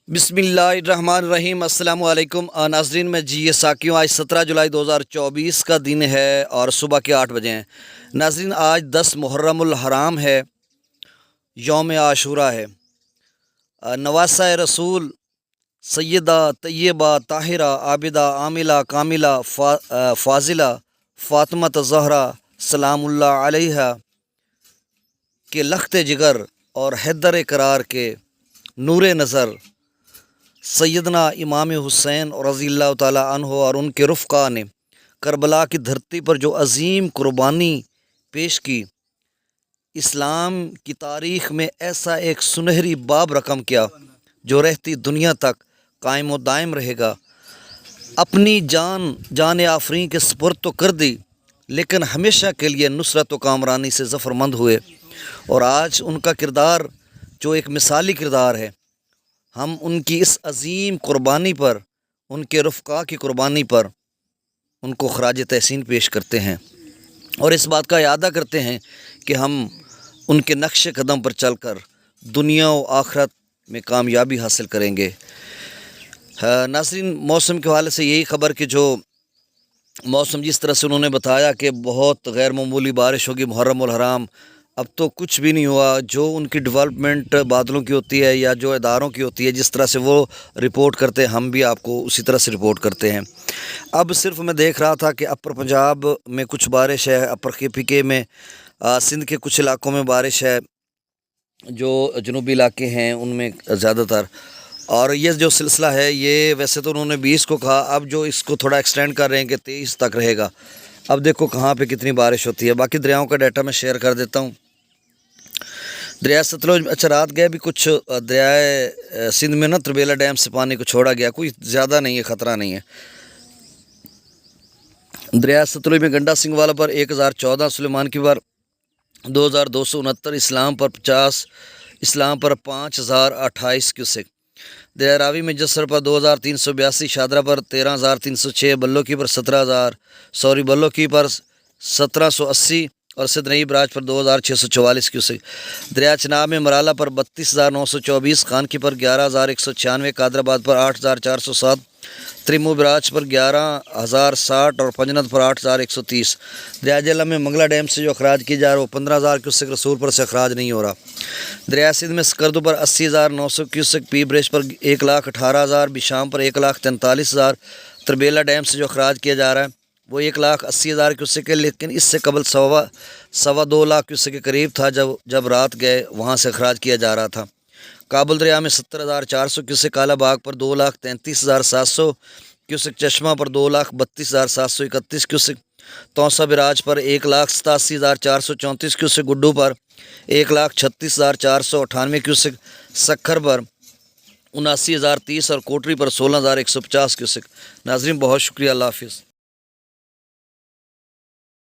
बिस्मिल्लाहिर्रहमानिर्रहीम। अस्सलाम वालेकुम नाज़रीन, मैं जी ये साकियों। आज 17 जुलाई 2024 का दिन है और सुबह के 8 बजे हैं। नाज़रीन, आज 10 मुहर्रमुल हराम है, यौम आशूरा है। नवासा रसूल सैयदा तैयबा ताहिरा आबिदा आमिला कामिला फ़ाज़िला फ़ातिमा ज़हरा सलामुल्लाह अलैहा के लख्त जिगर और हैदर करार के नूर नज़र सैयदना इमाम हुसैन रज़ियल्लाहु ताला अन्हु और उनके रुफ़क़ा ने करबला की धरती पर जो अज़ीम कुर्बानी पेश की, इस्लाम की तारीख़ में ऐसा एक सुनहरी बाब रकम किया जो रहती दुनिया तक कायम व दायम रहेगा। अपनी जान आफरीन के सपुर्द तो कर दी, लेकिन हमेशा के लिए नुसरत व कामरानी से ज़फ़रमंद हुए। और आज उनका किरदार जो एक मिसाली किरदार है, हम उनकी इस अज़ीम कुर्बानी पर, उनके रुफ़क़ा की कुर्बानी पर उनको ख़राज तहसीन पेश करते हैं और इस बात का इरादा करते हैं कि हम उनके नक्श कदम पर चलकर दुनिया व आखिरत में कामयाबी हासिल करेंगे। नाज़रीन, मौसम के हवाले से यही ख़बर कि जो मौसम जिस तरह से उन्होंने बताया कि बहुत गैर मामूली बारिश होगी मुहर्रम उल हराम, अब तो कुछ भी नहीं हुआ। जो उनकी डेवलपमेंट बादलों की होती है या जो इदारों की होती है, जिस तरह से वो रिपोर्ट करते हैं, हम भी आपको उसी तरह से रिपोर्ट करते हैं। अब सिर्फ मैं देख रहा था कि अपर पंजाब में कुछ बारिश है, अपर KPK में, सिंध के कुछ इलाकों में बारिश है, जो जनूबी इलाके हैं उनमें ज़्यादातर। और ये जो सिलसिला है, ये वैसे तो उन्होंने 20 को कहा, अब जो इसको थोड़ा एक्सटेंड कर रहे हैं कि 23 तक रहेगा। अब देखो कहाँ पे कितनी बारिश होती है। बाकी दरियाओं का डाटा मैं शेयर कर देता हूँ। दरिया सतलुज, अच्छा रात गए भी कुछ दरिया सिंध में ना तरबेला डैम से पानी को छोड़ा गया, कोई ज़्यादा नहीं है, ख़तरा नहीं है। दरिया सतलुज में गंडा सिंह वाला पर 1014, सुलेमान की पर 2269, इस्लाम पर 50, इस्लाम पर 5028 क्यूसेक। दरिया रावी में जसर पर 2382, शादरा पर 13306, बल्लो की पर 17000, बल्लो की पर 1780 और सिद्ध बराज पर 2644 क्यूसेक। दरिया चनाब में मराला पर 32924, खान की पर 11196, कादराबाद पर 8407, त्रिमू बराज पर 11060 और पंजनद पर 8130। दरिया जेलम में मंगला डैम से जो अखराज की जा रहा है वो 15000 क्यूसेक, रसूलपुर से अखराज नहीं हो रहा। दरिया सिंध में स्कर्दू पर 80900 क्यूसेक, पी ब्रिज पर 1,18,000, बिशाम पर 1,43,000। तरबेला डैम से जो अखराज किया जा रहा है वो 1,80,000 क्यूसेक है, लेकिन इससे कबल सवा 2 लाख क्यूसेक के करीब था जब रात गए वहाँ से अखराज किया जा रहा था। काबुल दरिया में 70,400 क्यूसेक, काला बाग पर 2,33,700 क्यूसेक, चश्मा पर 2,32,731 क्यूसेक, तौसा बिराज पर 1,87,434 क्यूसेक, गुड्डू पर 1,36,498 क्यूसेक, सखर पर 79,030 और कोटरी पर 16,150 क्यूसेक। नाज़रीन, बहुत शुक्रिया, अल्लाह हाफिज़।